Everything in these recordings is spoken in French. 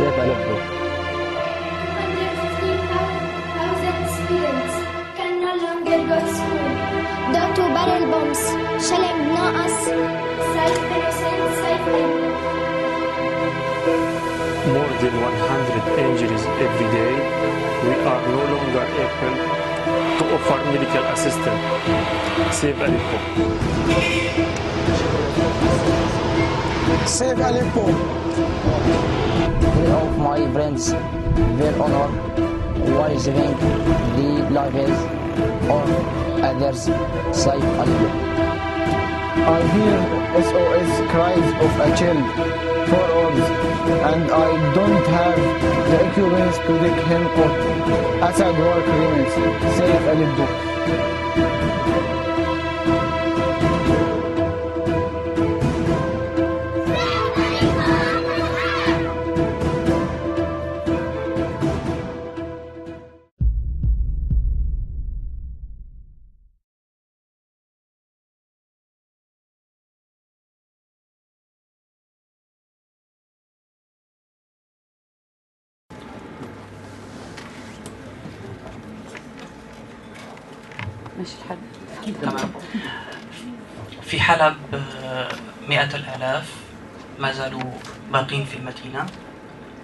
Save Aleppo. 150,000 students can no longer go to school due to barrel bombs shelling ناقص Saif innocent Saif Aleppo. More than 100 injuries every day. We are no longer able to offer medical assistance. Save Aleppo. Save Aleppo. Many of my friends were honored while saving the lives of others. Save Aleppo. I hear SOS cries of a child for hours, and I don't have the equipment to dig him out. Assad war criminals. Save Aleppo. تمام. في حلب 100,000 ما زالوا باقين في المدينة.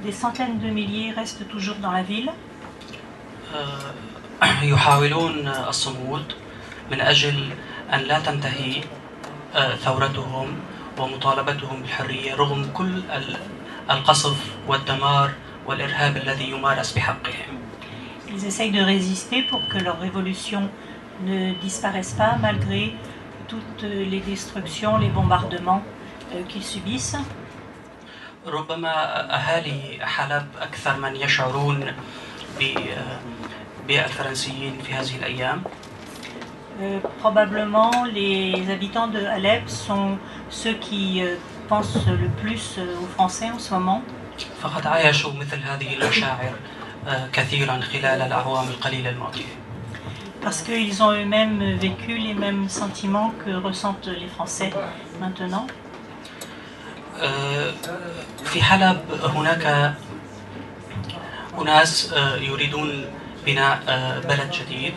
Des centaines de milliers restent toujours dans la ville. يحاولون الصمود من أجل أن لا تنتهي ثورتهم ومطالبتهم بالحرية رغم كل القصف والدمار والإرهاب الذي يمارس بحقهم. Ils essayent de résister pour que leur révolution ne disparaisse pas malgré toutes les destructions, les bombardements qu'ils subissent. ربما أهالي حلب أكثر من يشعرون بالفرنسيين في هذه الأيام. Probablement les habitants de Alep sont ceux qui pensent le plus aux Français en ce moment. فقد عايشوا مثل هذه المشاعر كثيرا خلال الأعوام القليلة الماضية. Parce qu'ils ont eux-mêmes vécu les mêmes sentiments que ressentent les Français maintenant. في حلب هناك أناس يريدون بناء بلد جديد.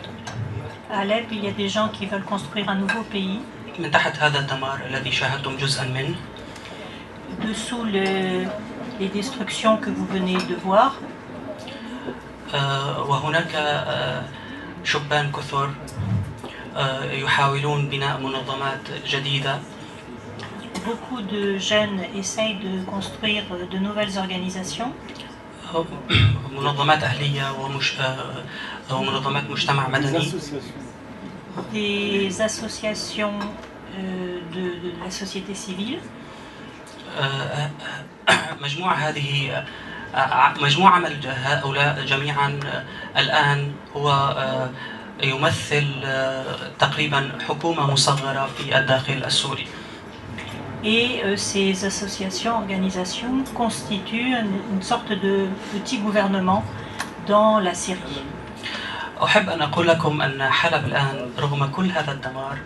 À Alep, il y a des gens qui veulent construire un nouveau pays. من تحت هذا الدمار الذي شاهدتم جزءا منه. Dessous les destructions que vous venez de voir. وهناك شبان كثر يحاولون بناء منظمات جديدة. Beaucoup de jeunes essayent de construire de nouvelles organisations, منظمات أهلية ومنظمات مجتمع مدني. des associations de la société civile. مجموع عمل هؤلاء جميعا الآن هو يمثل تقريبا حكومة مصغرة في الداخل السوري. Et ces associations, organisations constituent une sorte de petit gouvernement dans la Syrie. أحب أن أقول لكم أن حلب الآن رغم كل هذا الدمار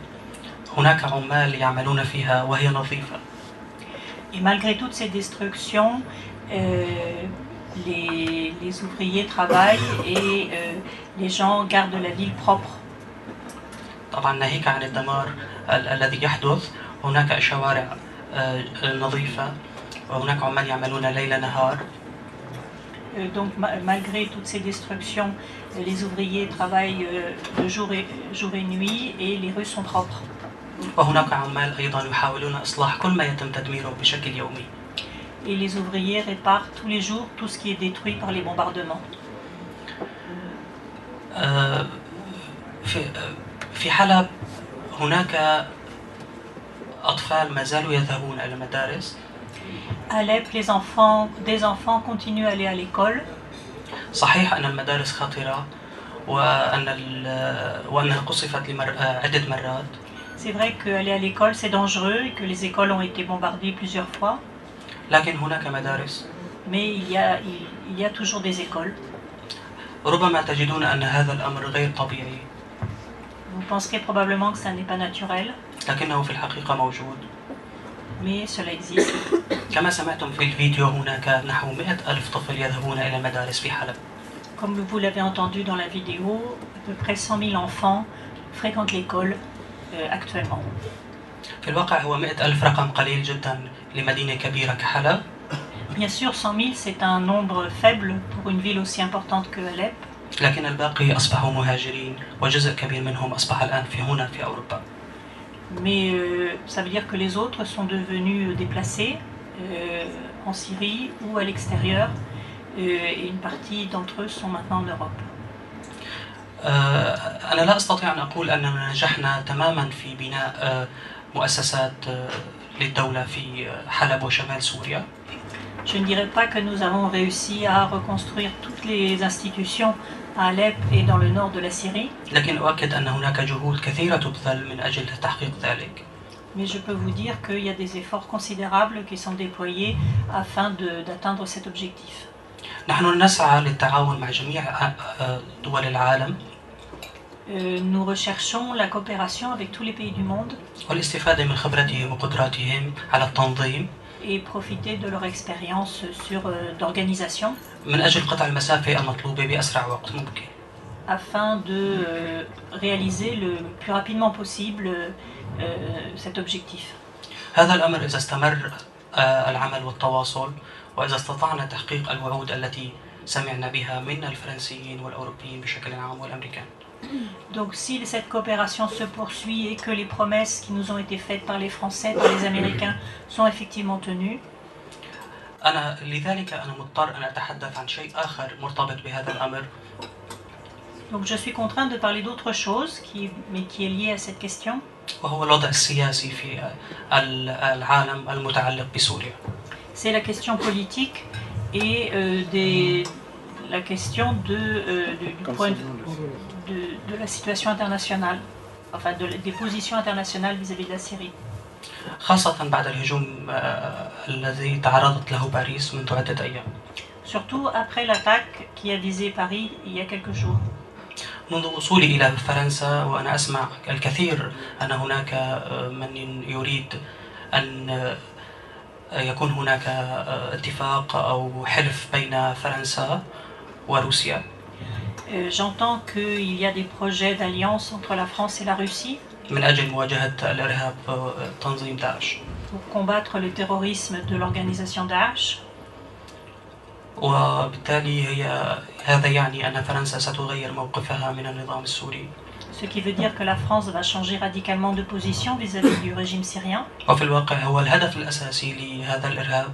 هناك عمال يعملون فيها وهي نظيفة. Et malgré toutes ces destructions, les ouvriers travaillent et les gens gardent la ville propre. طبعا ناهيك عن الدمار الذي يحدث، هناك شوارع نظيفة وهناك عمال يعملون ليل نهار. Donc malgré toutes ces destructions, les ouvriers travaillent de jour et nuit et les rues sont propres. وهناك عمال أيضا يحاولون إصلاح كل ما يتم تدميره بشكل يومي. Et les ouvriers réparent tous les jours tout ce qui est détruit par les bombardements. في حلب هناك أطفال ما زالوا يذهبون إلى المدارس. À Alep, des enfants continuent à aller à l'école. صحيح أن المدارس خطرة وأنها قصفت عدة مرات. C'est vrai qu'aller à l'école c'est dangereux et que les écoles ont été bombardées plusieurs fois. لكن هناك مدارس. Mais il y a toujours des écoles. ربما تجدون أن هذا الأمر غير طبيعي. Vous penserez probablement que ça n'est pas naturel. لكنه في الحقيقة موجود. Mais cela existe. كما سمعتم في الفيديو هناك نحو 100,000 طفل يذهبون إلى المدارس في حلب. Comme vous l'avez entendu dans la vidéo, à peu près 100 000 enfants fréquentent l'école actuellement. في الواقع هو 100,000 رقم قليل جدا لمدينة كبيرة كحلب. Bien sûr, 100 000 c'est un nombre faible pour une ville aussi importante que Alep. لكن الباقي أصبحوا مهاجرين وجزء كبير منهم أصبح الآن هنا في أوروبا. Mais ça veut dire que les autres sont devenus déplacés en Syrie ou à l'extérieur et une partie d'entre eux sont maintenant en Europe. أنا لا أستطيع أن أقول أننا نجحنا تماما في بناء مؤسسات للدولة في حلب وشمال سوريا. Je ne dirais pas que nous avons réussi à reconstruire toutes les institutions à Alep et dans le nord de la Syrie. لكن أؤكد أن هناك جهود كثيرة تبذل من أجل تحقيق ذلك. Mais je peux vous dire qu'il y a des efforts considérables qui sont déployés afin d'atteindre cet objectif. نحن نسعى للتعاون مع جميع دول العالم. Nous recherchons la coopération avec tous les pays du monde. والاستفادة من خبرتهم وقدراتهم على التنظيم. Et profiter de leur expérience d'organisation. من أجل قطع المسافة المطلوبة بأسرع وقت ممكن. Afin de réaliser le plus rapidement possible cet objectif. هذا الأمر إذا استمر العمل والتواصل وإذا استطعنا تحقيق الوعود التي سمعنا بها من الفرنسيين والأوروبيين بشكل عام والأمريكان. Donc si cette coopération se poursuit et que les promesses qui nous ont été faites par les Français, par les Américains sont effectivement tenues. لذلك أنا مضطر أن أتحدث عن شيء آخر مرتبط بهذا الأمر. Donc je suis contrainte de parler d'autre chose mais qui est liée à cette question. وهو الوضع السياسي في العالم المتعلق بسوريا. C'est la question politique et la question de la situation internationale, enfin des positions internationales vis-à-vis de la Syrie. خاصة بعد الهجوم الذي تعرضت له باريس منذ عدة أيام. Surtout après l'attaque qui a visé Paris il y a quelques jours. منذ وصولي إلى فرنسا وأنا أسمع الكثير أن هناك من يريد أن يكون هناك اتفاق أو حلف بين فرنسا وروسيا. J'entends qu'il y a des projets d'alliance entre la France et la Russie. من أجل مواجهة الإرهاب تنظيم داعش. Pour combattre le terrorisme de l'organisation Daesh. وبالتالي هذا يعني أن فرنسا ستغير موقفها من النظام السوري. Ce qui veut dire que la France va changer radicalement de position vis-à-vis du régime syrien. وفي الواقع هو الهدف الأساسي لهذا الإرهاب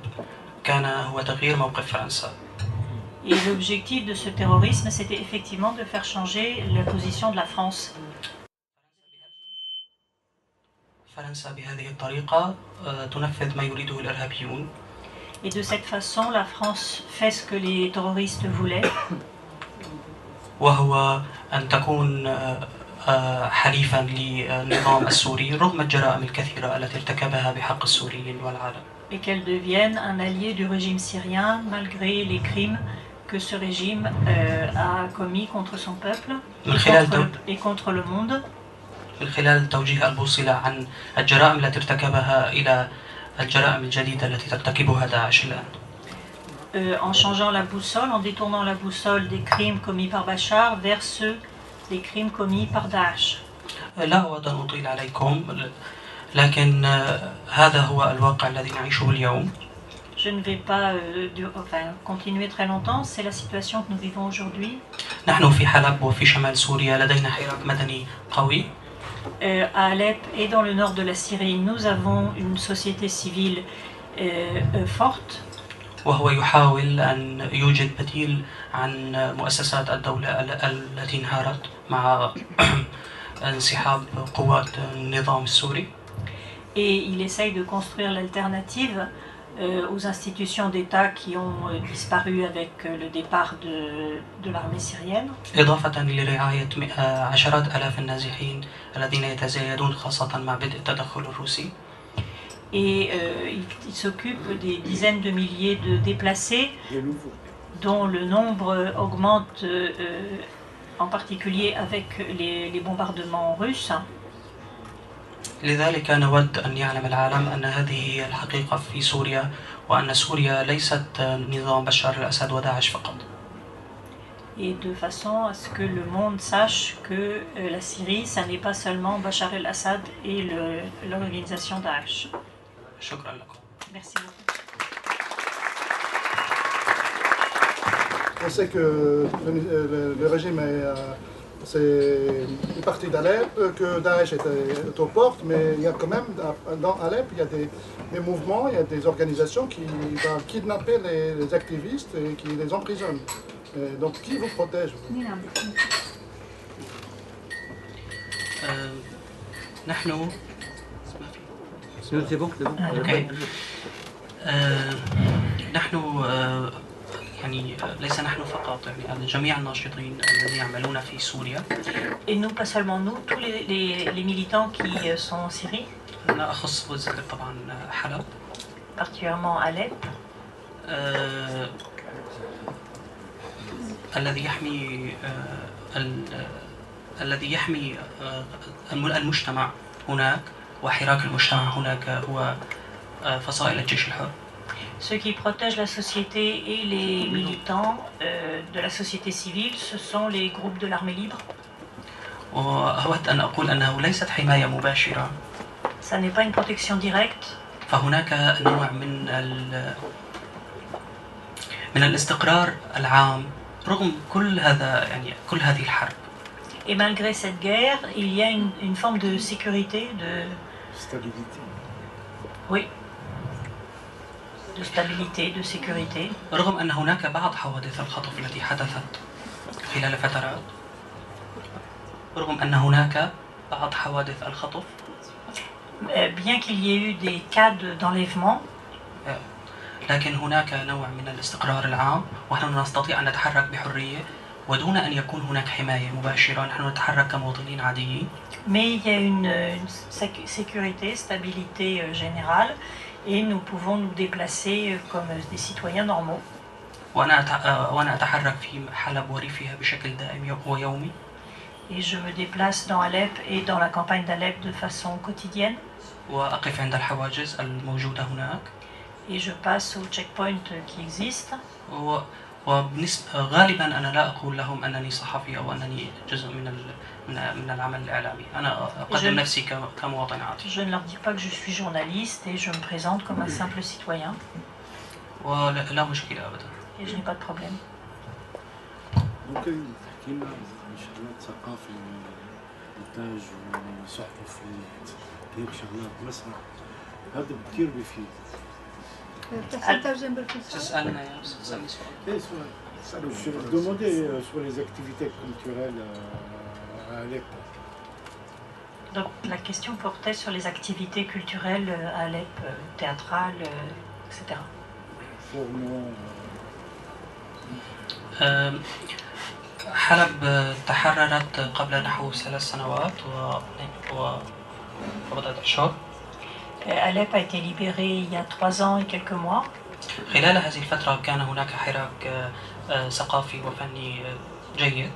كان هو تغيير موقف فرنسا. Et l'objectif de ce terrorisme, c'était effectivement de faire changer la position de la France. فرنسا بهذه الطريقة تنفذ ما يريده الإرهابيون. Et de cette façon, la France fait ce que les terroristes voulaient. وهو أن تكون حليفا للنظام السوري رغم الجرائم الكثيرة التي ارتكبها بحق السوريين والعالم. Et qu'elle devienne un allié du régime syrien malgré les crimes que ce régime a commis contre son peuple et contre le monde. من خلال توجيه البوصلة عن الجرائم التي ارتكبها إلى الجرائم الجديدة التي ترتكبها داعش الآن. En changeant la boussole, en détournant la boussole des crimes commis par Bachar vers ceux des crimes commis par Daesh. لا أود أن أطيل عليكم لكن هذا هو الواقع الذي نعيشه اليوم. Je ne vais pas continuer très longtemps, c'est la situation que nous vivons aujourd'hui. نحن في حلب وفي شمال سوريا لدينا حراك مدني قوي. À Alep et dans le nord de la Syrie, nous avons une société civile forte. وهو يحاول أن يوجد بديل عن مؤسسات الدولة التي انهارت مع انسحاب قوات النظام السوري. Et il essaye de construire l'alternative aux institutions d'État qui ont disparu avec le départ de l'armée syrienne. إضافة لرعاية عشرات آلاف النازحين الذين يتزايدون خاصة مع بدء التدخل الروسي. Et il s'occupe des dizaines de milliers de déplacés dont le nombre augmente en particulier avec les bombardements russes. لذلك نود أن يعلم العالم أن هذه هي الحقيقة في سوريا وأن سوريا ليست نظام بشار الأسد وداعش فقط. Et de façon à ce que le monde sache que la Syrie, ça n'est pas seulement Bachar el-Assad et l'organisation Daesh. شكرا لكم. Merci beaucoup. On sait que le régime est parti d'Alep, que Daesh est aux portes, mais il y a quand même, dans Alep, il y a des mouvements, il y a des organisations qui vont kidnapper les activistes et qui les emprisonnent. Donc qui vous protège vous? نحن C'est bon, c'est bon. نحن يعني ليس نحن فقط يعني جميع الناشطين الذين يعملون في سوريا. Et nous, pas seulement nous, tous les militants qui sont en Syrie. أنا أخص بالذكر طبعا حلب. Particulièrement Alep. الذي يحمي المجتمع هناك وحراك المجتمع هناك هو فصائل الجيش الحر. Ceux qui protègent la société et les militants de la société civile, ce sont les groupes de l'armée libre. وأود أن أقول أنه ليست حماية مباشرة. Ça n'est pas une protection directe. فهناك نوع من الاستقرار العام رغم كل هذا يعني كل هذه الحرب. Et malgré cette guerre, il y a une forme de sécurité, de stabilité. Oui. De stabilité, de sécurité. رغم أن هناك بعض حوادث الخطف التي حدثت خلال فترات. رغم أن هناك بعض حوادث الخطف. Bien qu'il y ait eu des cas d'enlèvement. لكن هناك نوع من الاستقرار العام ونحن نستطيع أن نتحرك بحرية ودون أن يكون هناك حماية مباشرة. نحن نتحرك كمواطنين عاديين. Mais il y a une sécurité, stabilité générale et nous pouvons nous déplacer comme des citoyens normaux. وأنا أتحرك في حلب وريفها بشكل دائم ويومي. Et je me déplace dans Alep et dans la campagne d'Alep de façon quotidienne. وأقف عند الحواجز الموجودة هناك. Et je passe au checkpoint qui existe. وغالبا أنا لا أقول لهم أنني صحفي أو أنني جزء من العمل الإعلامي. أنا أقدم نفسي كمواطن عادي. Je ne leur dis pas que je suis journaliste et je me présente comme un simple citoyen. ولا مشكلة أبدا. Et je n'ai pas de problème. ممكن تحكي لنا عن نشاط ثقافي إنتاج صحفي هيك شغلات مسرح هذا كثير بيفيد. بتحسن ترجم بالفصحى؟ تسألنا يا تسألني سؤال. إيه سؤال. Je me demandais sur les activités culturelles à Alep. Donc la question portait sur les activités culturelles à Alep, théâtrales, etc. حلب تحررت قبل نحو 3 سنوات وبضعة أشهر. Alep a été libérée il y a 3 ans et quelques mois. خلال هذه الفترة كان هناك حراك ثقافي وفني جيد.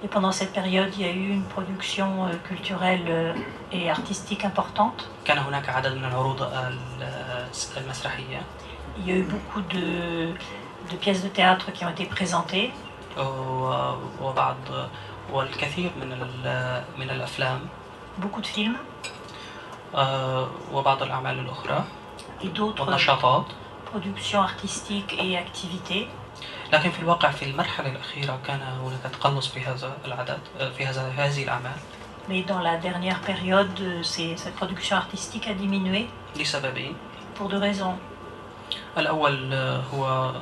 Et pendant cette période, il y a eu une production culturelle et artistique importante. كان هناك عدد من العروض المسرحية. Il y a eu beaucoup de pièces de théâtre qui ont été présentées. والكثير من الأفلام. Beaucoup de films. وبعض الأعمال الأخرى. Et d'autres والنشاطات. productions artistiques et activités. لكن في الواقع في المرحلة الأخيرة كان هناك تقلص في هذا العدد في هذه الأعمال. Mais dans la dernière période, cette production artistique a diminué. لسببين. Pour 2 raisons. الأول هو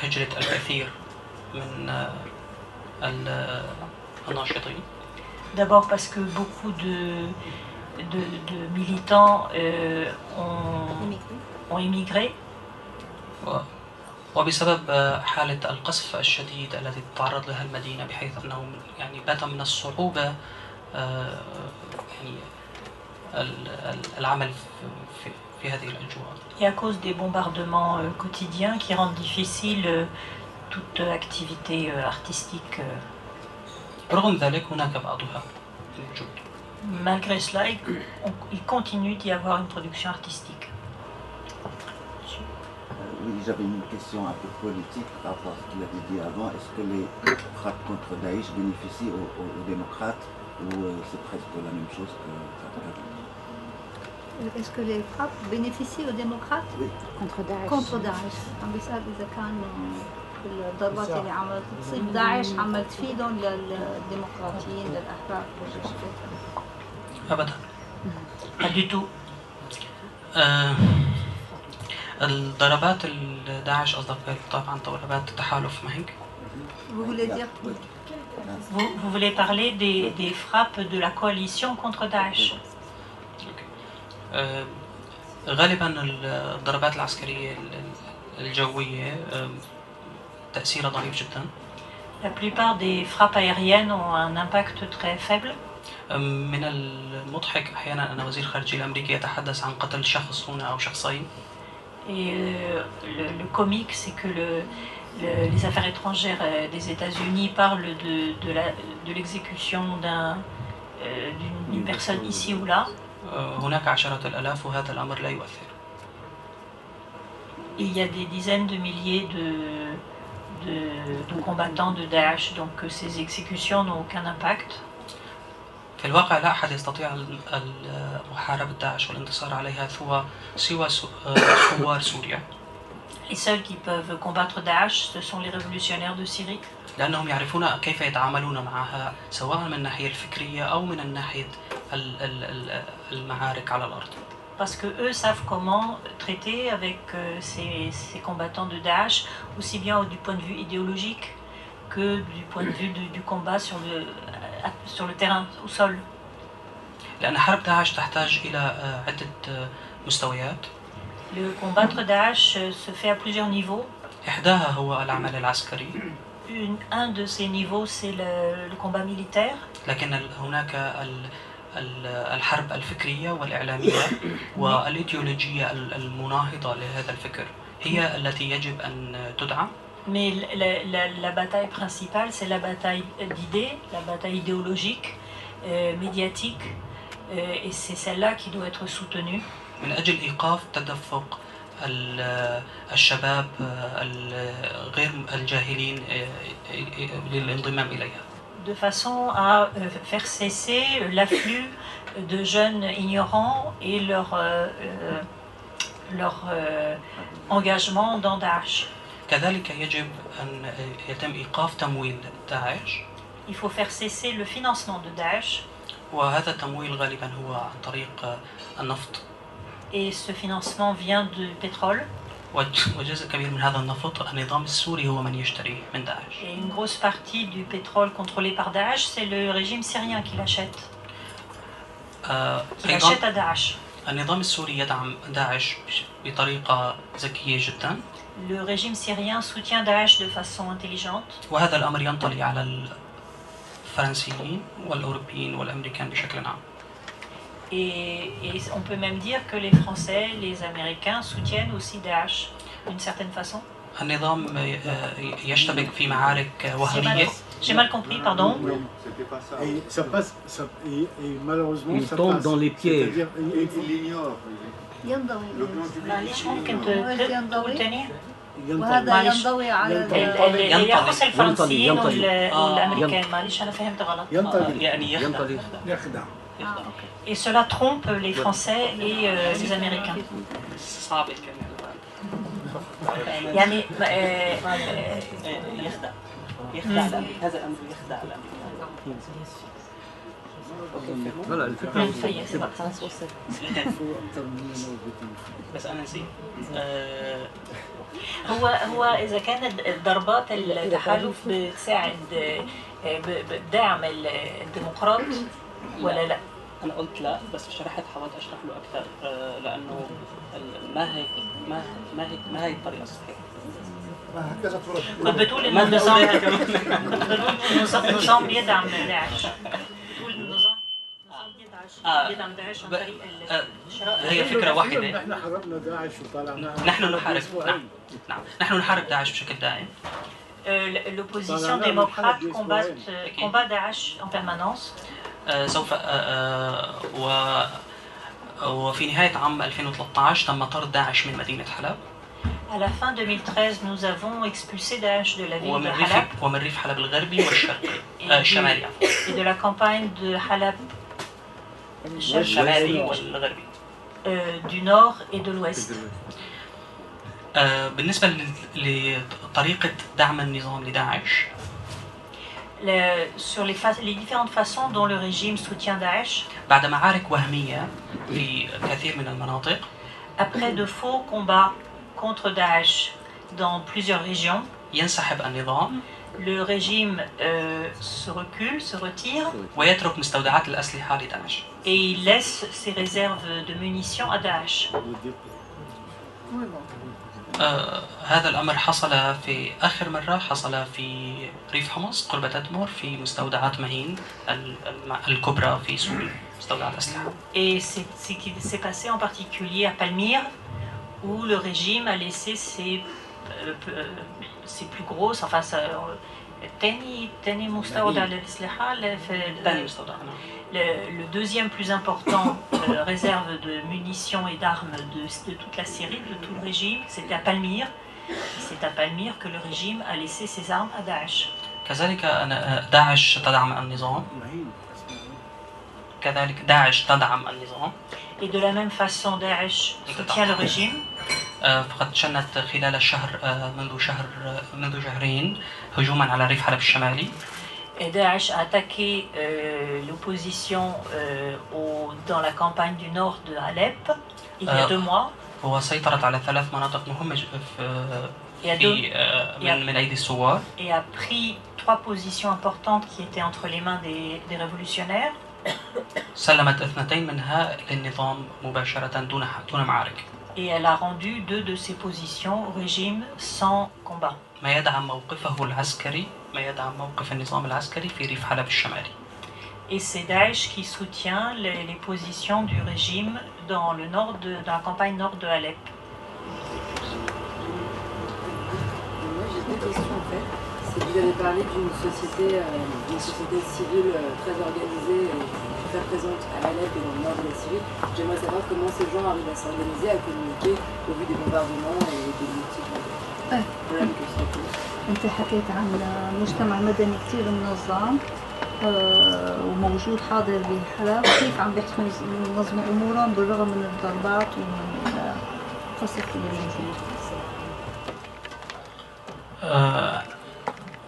هجرة الكثير من الناشطين. D'abord parce que beaucoup de militants ont immigré. وبسبب حالة القصف الشديد الذي تعرض لها المدينة بحيث أنه يعني بات من الصعوبة يعني العمل في هذه الأجواء. Et à cause des bombardements quotidiens qui rendent difficile toute activité artistique. رغم ذلك هناك بعضها موجود. Malgré cela, il continue d'y avoir une production artistique. Oui, j'avais une question un peu politique par rapport à ce qu'il avait dit avant. Est-ce que les frappes contre Daesh bénéficient aux démocrates ou c'est presque la même chose que Est-ce que les frappes bénéficient aux démocrates؟ Oui. contre داعش. عم بيسأل إذا كان الضربات اللي عملت تصيب داعش عم تفيدهم للديمقراطيين للأحرار. أبدا. Pas du tout. الضربات داعش قصدك طبعا ضربات تحالف ما هيك؟ Vous voulez dire Vous voulez parler des frappes de la coalition contre Daesh. غالبا الضربات العسكرية الجوية تأثيرها ضعيف جدا. La plupart des frappes aériennes ont un impact très faible. من المضحك أحيانا أن وزير الخارجية الأمريكي يتحدث عن قتل شخص هنا أو شخصين. Et le comique, c'est que les affaires étrangères des États-Unis parlent de l'exécution d'une personne ici ou là. هناك عشرات الآلاف وهذا الأمر لا يؤثر. Il y a des dizaines de milliers de combattants de Daesh, donc ces exécutions n'ont aucun impact. في الواقع لا أحد يستطيع محاربة داعش والانتصار عليها سوى ثوار سوريا. Les seuls qui peuvent combattre Daesh, ce sont les révolutionnaires de Syrie. لأنهم يعرفون كيف يتعاملون معها سواء من الناحية الفكرية أو من الناحية المعارك على الأرض. Parce que eux savent comment traiter avec ces combattants de Daesh, aussi bien du point de vue idéologique que du point de vue du combat sur le terrain, au sol. لأن حرب داعش تحتاج إلى عدة مستويات. Le combattre Daesh se fait à plusieurs niveaux. إحداها هو العمل العسكري. Un de ces niveaux, c'est le combat militaire. لكن هناك الحرب الفكرية والإعلامية والإيديولوجية المناهضة لهذا الفكر هي التي يجب أن تدعم. Mais la bataille principale, c'est la bataille d'idées, la bataille idéologique, médiatique, et c'est celle-là qui doit être soutenue. من أجل إيقاف تدفق الشباب غير الجاهلين للانضمام إليها. De façon à faire cesser l'afflux de jeunes ignorants et leur engagement dans Daesh. كذلك يجب أن يتم إيقاف تمويل داعش. Il faut faire cesser le financement de Daesh. وهذا التمويل غالبا هو عن طريق النفط. Et ce financement vient du pétrole. وجزء كبير من هذا النفط النظام السوري هو من يشتري من داعش. Et une grosse partie du pétrole contrôlé par Daesh, c'est le régime syrien qui l'achète. Qui achète à Daesh. النظام السوري يدعم داعش بطريقة ذكية جدا. Le régime syrien soutient Daesh de façon intelligente. وهذا الأمر ينطلي على الفرنسيين والأوروبيين والأمريكان بشكل عام. Et on peut même dire que les Français, les Américains soutiennent aussi Daesh d'une certaine façon. النظام يشتبك في معارك وهمية. J'ai mal compris, pardon. Et ça passe, et malheureusement, il tombe dans les pièges. Il l'ignore. معلش ممكن تقول تاني؟ وهذا ينضوي على اللي يخص الفرنسيين والامريكان. معلش انا فهمت غلط. يعني يخدع. Et cela trompe les Français et les Américains. صعب الكلمة. يعني يخدع الأمريكا. هذا الأمر يخدع الأمريكا. Voilà, le fait بس أنا نسيت. هو إذا كانت ضربات التحالف بتساعد بدعم الديمقراط ولا لا؟ أنا قلت لا، بس شرحت حاولت أشرح له أكثر لأنه ما هي الطريقة الصحيحة. كنت بتقول إن النظام بيدعم داعش. بتقول النظام بيدعم داعش عن طريق الشراء. هي فكرة واحدة. نحن حاربنا داعش وطلعنا. نحن نحارب داعش بشكل دائم. L'opposition démocrate combat Daesh en permanence. سوف وفي نهاية عام 2013 تم طرد داعش من مدينة حلب. À la fin 2013, nous avons expulsé Daesh de la ville de Halab. ومن ريف حلب الغربي والشرقي الشمالي. Et de la campagne de Halab الشمالي والغربي. Du nord et de l'ouest. بالنسبة لطريقة دعم النظام لداعش. Sur les différentes façons dont le régime soutient Daesh. بعد معارك وهمية في كثير من المناطق. Après de faux combats contre Daesh dans plusieurs régions. ينسحب النظام. Le régime se recule, se retire. ويترك مستودعات الأسلحة لداعش. Et il laisse ses réserves de munitions à Daesh. هذا الأمر حصل في آخر مرة حصل في ريف حمص قرب تدمر في مستودعات مهين الكبرى في سوريا مستودعات أسلحة. Et c'est ce qui s'est passé en particulier à Palmyre où le régime a laissé ses plus grosses, enfin تاني مستودع للأسلحة le deuxième plus important réserve de munitions et d'armes de toute la Syrie, de tout le régime, c'était à Palmyre. C'est à Palmyre que le régime a laissé ses armes à Daesh. كذلك داعش تدعم النظام. كذلك داعش تدعم النظام. Et de la même façon, Daesh soutient le régime. فقد شنت خلال الشهر منذ شهرين هجوما على ريف حلب الشمالي. Et Daesh a attaqué l'opposition dans la campagne du nord de Alep il y a 2 mois. وسيطرت على 3 مناطق مهمة من أيدي الثوار. Et a pris 3 positions importantes qui étaient entre les mains des révolutionnaires. سلمت 2 منها للنظام مباشرة دون معارك. Et elle a rendu 2 de ses positions au régime sans combat. ما يدعم موقفه العسكري ما يدعم موقف النظام العسكري في ريف حلب الشمالي. Et c'est Daesh qui soutient les positions du régime dans le nord dans la campagne nord de Alep. Moi j'ai 2 questions en fait. Vous avez parlé d'une société civile très organisée et très présente à Alep et dans le nord de la Syrie. J'aimerais savoir comment ces gens arrivent à s'organiser, à communiquer au vu des bombardements et des multiples problèmes que ça pose. انت حكيت عن مجتمع مدني كثير منظم وموجود حاضر بحلب، كيف عم بيحسنوا ينظموا امورهم بالرغم من الضربات ومن القصف اللي موجود؟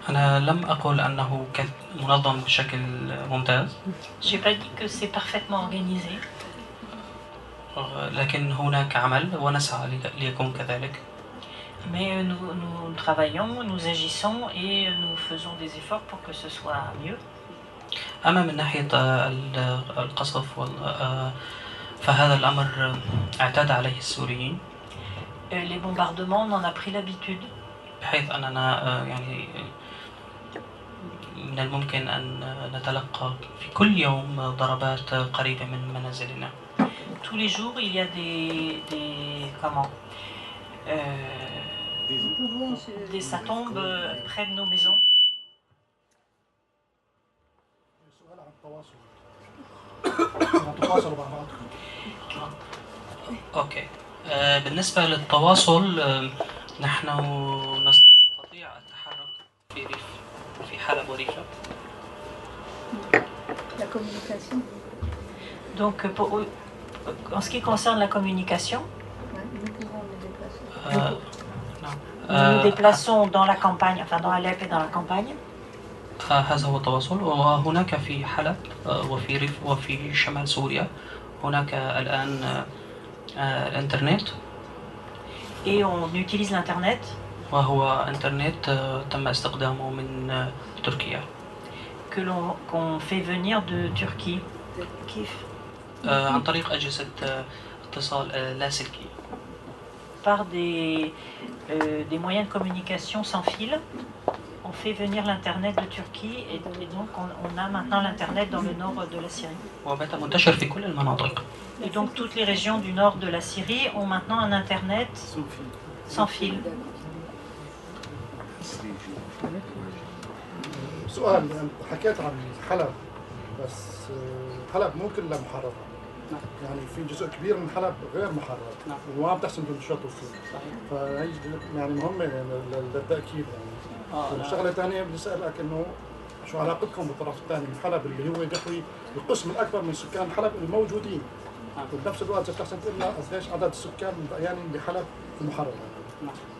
أنا لم أقل أنه منظم بشكل ممتاز. J'ai pas dit que c'est parfaitement organisé. لكن هناك عمل ونسعى ليكون كذلك. Mais nous travaillons, nous agissons et nous faisons des efforts pour que ce soit mieux. أما من ناحية القصف فهذا الأمر اعتاد عليه السوريين. Les bombardements, on en a pris l'habitude. بحيث أننا يعني من الممكن أن نتلقى في كل يوم ضربات قريبة من منازلنا. Tous les jours, il y a ça tombe près de nos maisons. أوكي. بالنسبة للتواصل نحن نستطيع التحرك في حلب وريفة. La communication. Donc, en ce qui concerne la communication, nous pouvons nous déplacer. nous nous déplaçons dans la campagne, enfin dans Alep et dans la campagne. هذا هو التواصل. وهناك في حلب وفي ريف وفي شمال سوريا هناك الآن الإنترنت. Et on utilise l'Internet. وهو إنترنت تم استخدامه من تركيا. Qu'on fait venir de Turquie. عن طريق أجهزة اتصال لاسلكي. Par des moyens de communication sans fil. On fait venir l'Internet de Turquie et donc on a maintenant l'Internet dans le nord de la Syrie. وبات منتشر في كل المناطق. Et donc toutes les régions du nord de la Syrie ont maintenant un Internet sans fil. سؤال، حكيت عن حلب بس حلب مو كلها محررة. يعني في جزء كبير من حلب غير محرر وما بتحسن تنشطوا فيه. فهي يعني مهمة للتأكيد يعني. الشغلة الثانية بدي أسألك إنه شو علاقتكم بالطرف الثاني من حلب اللي هو بيحوي القسم الأكبر من سكان حلب الموجودين. وبنفس الوقت إذا بتحسن تقول لنا قديش عدد السكان يعني بحلب المحرر.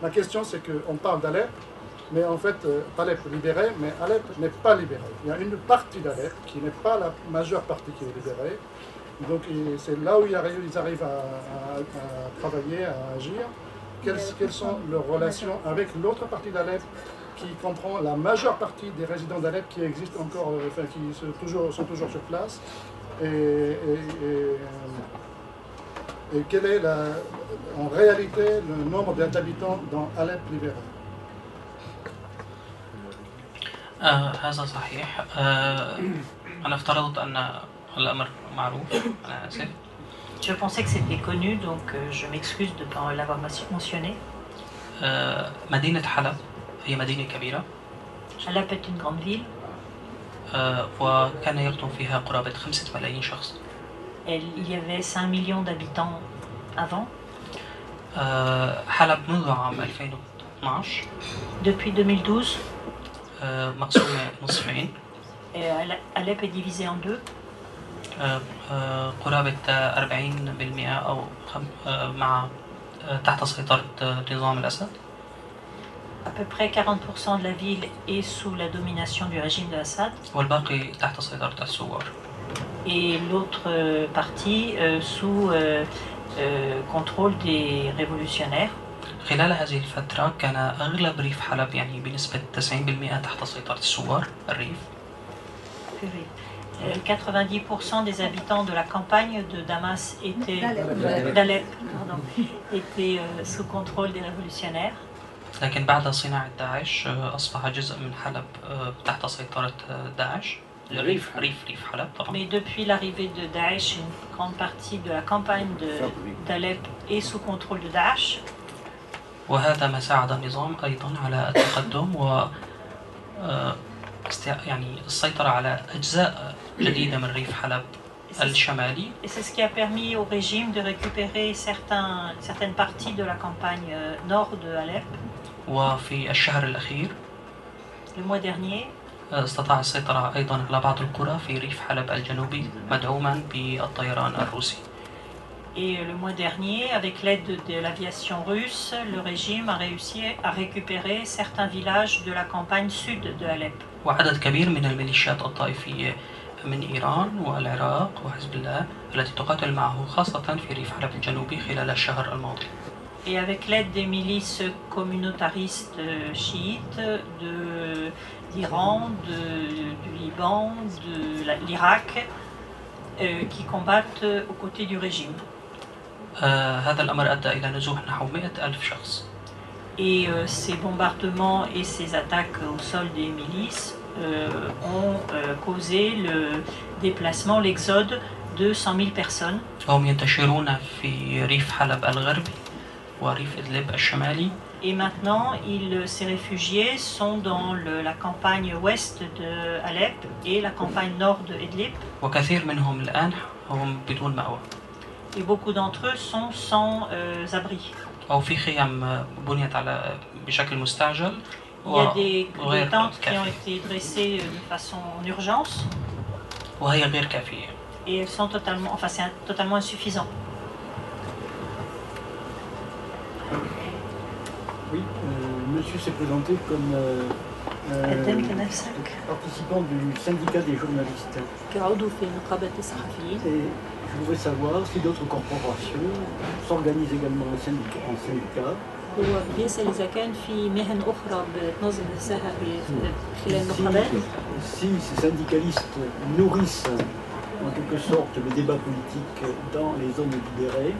Ma question c'est qu'on parle d'Alep, mais en fait Alep est libéré, mais Alep n'est pas libéré. Il y a une partie d'Alep qui n'est pas la majeure partie qui est libérée. Donc c'est là où ils arrivent à travailler, à agir. Quelles sont leurs relations avec l'autre partie d'Alep qui comprend la majeure partie des résidents d'Alep qui existent encore, enfin qui sont toujours sur place. Et quel est en réalité le nombre d'habitants dans Alep libéré? هذا صحيح. أنا افترضت أن الأمر معروف. أنا آسف. Je pensais que c'était connu, donc je m'excuse de ne pas l'avoir mentionné. مدينة حلب هي مدينة كبيرة. Alep est une grande ville. وكان يقطن فيها قرابة 5 ملايين شخص. Il y avait 5 millions d'habitants avant. حلب منذ عام 2012. Depuis 2012. مقسومة نصفين. Alep est divisée en deux. قرابة 40% أو مع تحت سيطرة نظام الأسد. À peu près 40% de la ville est sous la domination du régime de Assad. والباقي تحت سيطرة الثوار. Et l'autre partie sous contrôle des révolutionnaires. خلال هذه الفترة كان أغلب ريف حلب يعني بنسبة 90% تحت سيطرة الثوار الريف. 90% des habitants de la campagne de Damas d'Alep étaient sous contrôle des révolutionnaires. لكن بعد صناعة داعش أصبح جزء من حلب تحت سيطرة داعش. ريف حلب طبعا. Mais depuis l'arrivée de Daesh, une grande partie de la campagne d'Alep est sous contrôle de Daesh. وهذا ما ساعد النظام أيضا على التقدم و يعني السيطرة على أجزاء جديدة من ريف حلب الشمالي. Et c'est ce qui a permis au régime de récupérer certaines parties de la campagne nord de Alep. وفي الشهر الأخير le mois dernier استطاع السيطرة أيضا على بعض القرى في ريف حلب الجنوبي مدعوما بالطيران الروسي. Et le mois dernier, avec l'aide de l'aviation russe, le régime a réussi à récupérer certains villages de la campagne sud de Alep. وعدد كبير من الميليشيات الطائفية من إيران والعراق وحزب الله التي تقاتل معه خاصة في ريف حلب الجنوبي خلال الشهر الماضي. Et avec l'aide des milices communautaristes chiites d'Iran, du Liban, de l'Irak, qui combattent aux côtés du régime. هذا الأمر أدى إلى نزوح نحو 100,000 شخص. Et ces bombardements et ces attaques au sol des milices ont causé le déplacement, l'exode de 100,000 personnes. هم ينتشرون في ريف حلب الغربي وريف إدلب الشمالي. Et maintenant, ces réfugiés sont dans la campagne ouest de Alep et la campagne nord de Idlib. وكثير منهم الآن هم بدون مأوى. Et beaucoup d'entre eux sont sans abri. أو في خيام بنيت على بشكل مستعجل. Il y a des tentes qui ont été dressées de façon en urgence. وهي غير كافية. Et elles sont totalement, enfin c'est totalement insuffisant. Oui, monsieur s'est présenté comme participant du syndicat des journalistes. Et je voudrais savoir si d'autres corporations s'organisent également en syndicat. هو بيسأل إذا كان في مهن أخرى بتنظم نفسها خلال النقابات. Si ces syndicalistes nourrissent en quelque sorte le débat politique dans les zones libérées.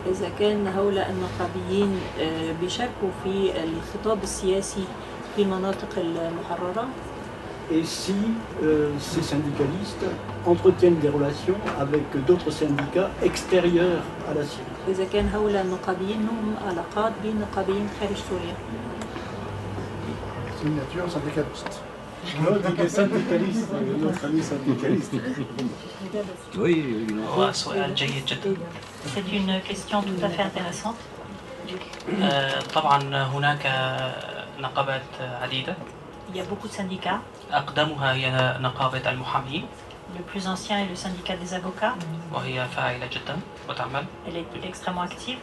إذا كان هؤلاء النقابيين بيشاركوا في الخطاب السياسي في المناطق المحررة. Et si ces syndicalistes entretiennent des relations avec d'autres syndicats extérieurs à la Syrie. إذا كان هؤلاء النقابيين لهم علاقات بنقابيين خارج سوريا. Signature syndicaliste. Des syndicalistes, notre ami syndicaliste. Oui, هو سؤال جيد جدا. C'est une question tout à fait intéressante. طبعا هناك نقابات عديدة. Il y a beaucoup de syndicats. أقدمها هي نقابة المحامين. Le plus ancien est le syndicat des avocats. وهي فاعلة جدا وتعمل. Elle est extrêmement active.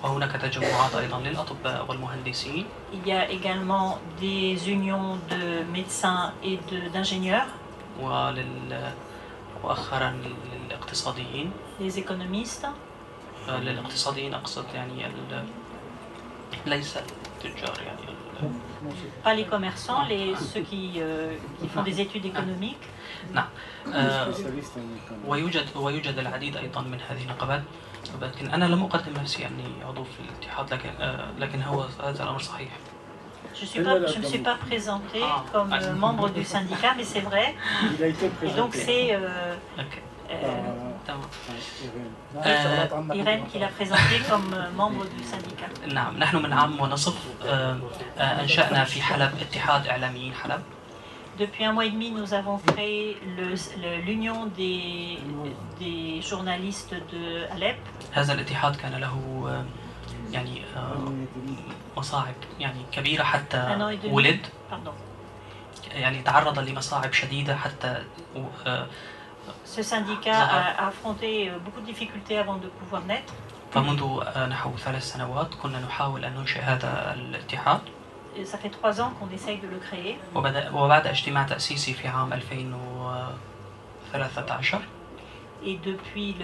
وهناك تجمعات أيضا للأطباء والمهندسين. Il y a également des unions de médecins et d'ingénieurs. ومؤخرا للاقتصاديين. Les économistes. للاقتصاديين أقصد يعني ليس التجار يعني. Pas les commerçants, ceux qui font des études économiques. نعم. ويوجد العديد أيضا من هذه النقابات. لكن أنا لم أقدم نفسي أني عضو في الاتحاد لكن هو هذا الأمر صحيح. Je ne me suis pas présentée comme membre du syndicat, mais c'est vrai. Et donc c'est Irène qui l'a présenté comme membre du syndicat. نعم، نحن من عام ونصف أنشأنا في حلب اتحاد إعلاميين حلب. Depuis un mois et demi, nous avons créé l'union des journalistes de Alep. هذا الاتحاد كان له يعني مصاعب يعني كبيرة حتى ولد. يعني تعرض لمصاعب شديدة حتى. Ce syndicat a affronté beaucoup de difficultés avant de pouvoir naître. فمنذ نحو 3 سنوات كنا نحاول أن ننشئ هذا الاتحاد. Ça fait 3 ans qu'on essaye de le créer. وبعد اجتماع تأسيسي في عام 2013. Et depuis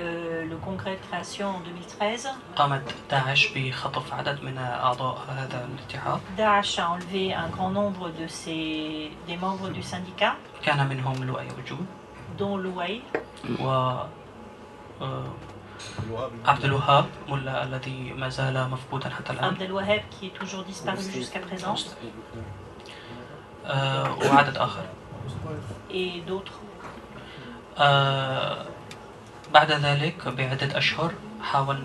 le congrès de création en 2013, قامت داعش بخطف عدد من أعضاء هذا الاتحاد. Daesh a enlevé un grand nombre des membres du syndicat. كان منهم لؤي وجود. dont Louaï. عبد الوهاب ملا الذي ما زال مفقودا حتى الآن. عبد الوهاب qui est toujours disparu jusqu'à présent. وعدد آخر. Et d'autres. بعد ذلك بعدة أشهر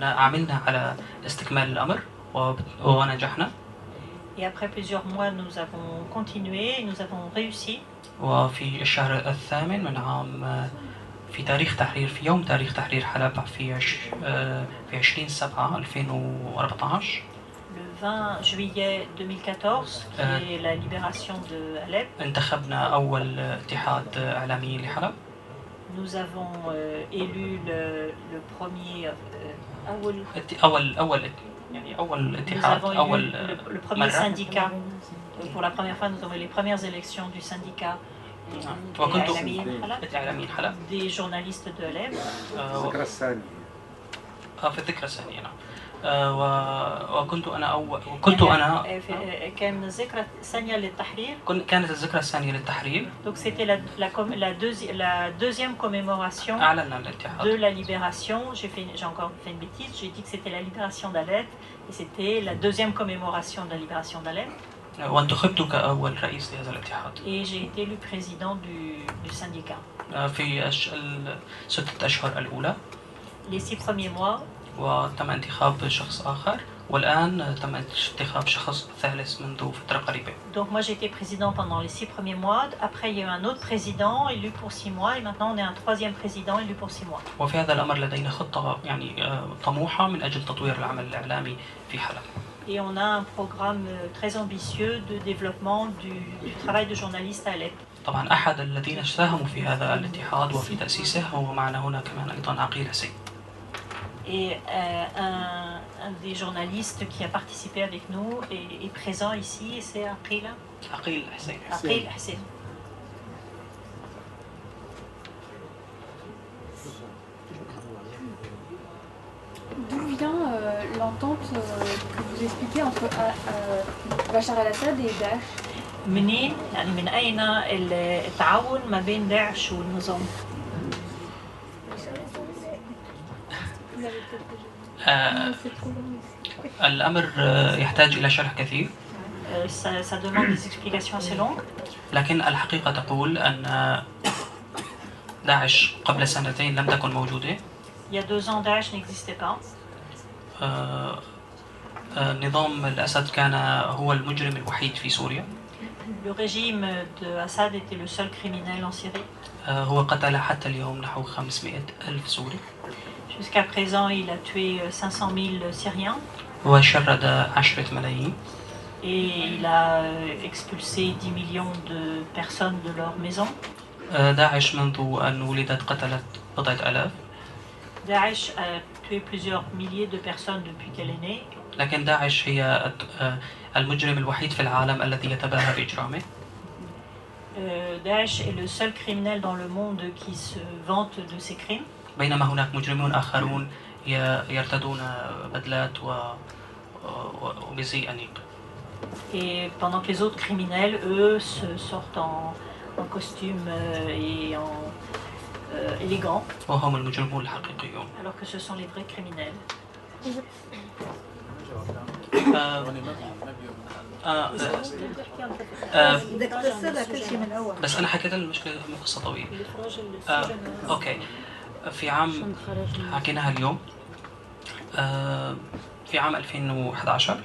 عملنا على استكمال الأمر ونجحنا. Et après plusieurs mois, nous avons continué, nous avons réussi. وفي الشهر الثامن من عام في يوم تاريخ تحرير حلب في 20/7/2014. Le 20 juillet 2014, qui est la libération de Alep. انتخبنا أول اتحاد إعلامي لحلب. Nous avons élu le premier nous avons élu le premier syndicat. Pour la première fois, nous avons eu les premières élections du syndicat des journalistes de Alep. في الذكرى الثانية نعم. وكنت أنا كان الذكرى الثانية للتحرير. كانت الذكرى الثانية للتحرير. Donc c'était la deuxième commémoration de la libération. J'ai encore fait une bêtise. J'ai dit que c'était la libération d'Alep et c'était la deuxième commémoration de la libération d'Alep. وانتخبت كأول رئيس لهذا الاتحاد. Et j'ai été élu président du syndicat. في الستة أشهر الأولى. Les 6 premiers mois. وتم انتخاب شخص آخر والآن تم انتخاب شخص ثالث منذ فترة قريبة. Donc moi j'ai été président pendant les 6 premiers mois. Après il y a eu un autre président élu pour 6 mois et maintenant on est un troisième président élu pour 6 mois. وفي هذا الأمر لدينا خطة يعني طموحة من أجل تطوير العمل الإعلامي في حلب. Et on a un programme très ambitieux de développement du travail de journaliste à Alep. طبعا أحد الذين ساهموا في هذا الاتحاد وفي تأسيسه هو معنا هنا كمان أيضا عقيل حسين. Et un des journalistes qui a participé avec nous est présent ici et c'est Aqil Hussein. Aqil Hussein. D'où vient l'entente que vous expliquez entre Bachar al-Assad et Daesh? منين يعني من أين التعاون ما بين داعش والنظام؟ الأمر يحتاج إلى شرح كثير. Ça demande des explications assez longues. لكن الحقيقة تقول أن داعش قبل سنتين لم تكن موجودة. Il y a 2 ans, Daesh n'existait pas. نظام الأسد كان هو المجرم الوحيد في سوريا. Le régime de Assad était le seul criminel en Syrie. هو قتل حتى اليوم نحو 500,000 سوري. Jusqu'à présent, il a tué 500,000 Syriens. وشرد 10 ملايين. Et il a expulsé 10 millions de personnes de leur maison. داعش منذ أن ولدت قتلت بضعة آلاف. Daesh a tué plusieurs milliers de personnes depuis qu'elle est née. لكن داعش هي المجرم الوحيد في العالم الذي يتباهى بإجرامه. Daesh est le seul criminel dans le monde qui se vante de ses crimes. بينما هناك مجرمون آخرون يرتدون بدلات وبزي أنيق. Et pendant que les autres criminels, eux, se sortent en costume et en élégant. وهم المجرمون الحقيقيون. Alors que ce sont les vrais criminels. بس أنا حكيت المشكلة من قصة طويلة. أوكي. في عام حكيناها اليوم. في عام 2011.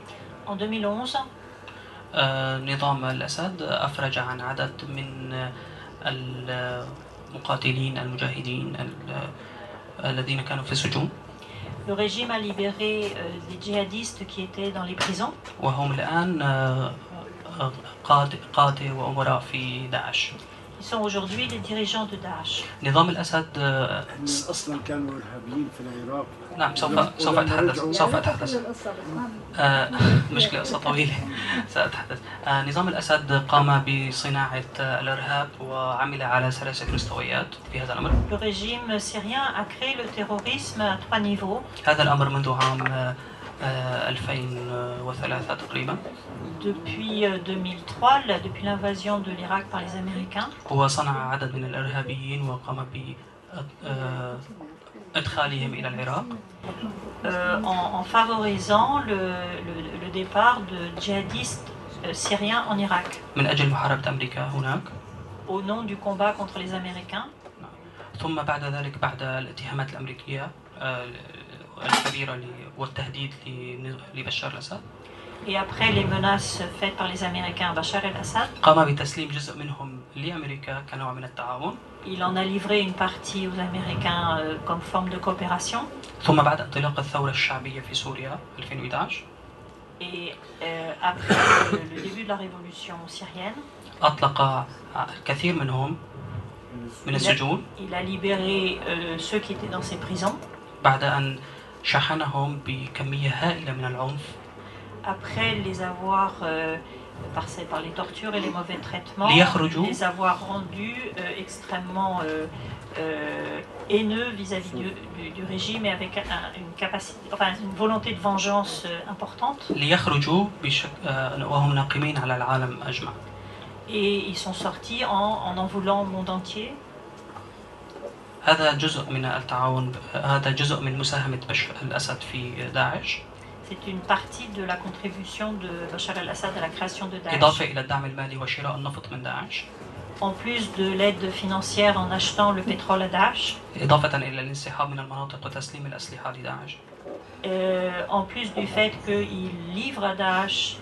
En 2011. نظام الأسد أفرج عن عدد من المقاتلين المجاهدين الذين كانوا في السجون. Le régime a libéré des djihadistes qui étaient dans les prisons. وهم الآن قادة وأمراء في داعش. Ils sont aujourd'hui les dirigeants de Daesh. نظام الأسد أصلا كانوا إرهابيين في العراق. نعم سوف أتحدث. مشكلة قصة طويلة. سأتحدث. نظام الأسد قام بصناعة الإرهاب وعمل على 3 مستويات في هذا الأمر. Le régime syrien a créé le terrorisme à 3 niveaux. هذا الأمر منذ عام 2003 تقريبا. Depuis 2003, depuis l'invasion de l'Irak par les Américains. هو صنع عدد من الإرهابيين وقام بإدخالهم إلى العراق. En favorisant le départ de djihadistes syriens en Irak. من أجل محاربة أمريكا هناك. Au nom du combat contre les Américains. ثم بعد ذلك بعد الاتهامات الأمريكية الكبيرة والتهديد لبشار الأسد. Et après les menaces faites par les Américains à Bachar el-Assad, قام بتسليم جزء منهم لأمريكا كنوع من التعاون. Il en a livré une partie aux Américains comme forme de coopération. ثم بعد انطلاق الثورة الشعبية في سوريا 2011. Et après le début de la révolution syrienne, أطلق كثير منهم من السجون Il a libéré ceux qui étaient dans ces prisons. بعد أن شحنهم بكمية هائلة من العنف. Après les avoir par les tortures et les mauvais traitements, les avoir rendus extrêmement haineux vis-à-vis du régime et avec une capacité, enfin une volonté de vengeance importante. ليخرجوا وهم ناقمين على العالم أجمع. Et ils sont sortis en voulant au monde entier. هذا جزء من التعاون، هذا جزء من مساهمة بشار الأسد في داعش. C'est une partie de la contribution de Bachar al-Assad à la création de Daesh. إضافة إلى الدعم المالي وشراء النفط من داعش. En plus de l'aide financière en achetant le pétrole à Daesh. إضافة إلى الانسحاب من المناطق وتسليم الأسلحة لداعش. En plus du fait qu'il livre à Daesh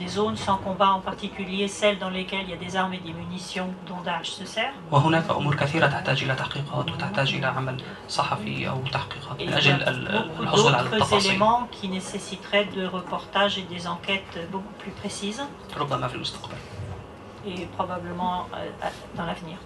des zones sans combat, en particulier celles dans lesquelles il y a des armes et des munitions dont Daesh se sert. وهناك أمور كثيرة تحتاج إلى تحقيقات وتحتاج إلى عمل صحفي أو تحقيقات من أجل الحصول على التفاصيل. D'autres éléments qui nécessiteraient de reportages et des enquêtes beaucoup plus précises. ربما في المستقبل. Et probablement dans l'avenir.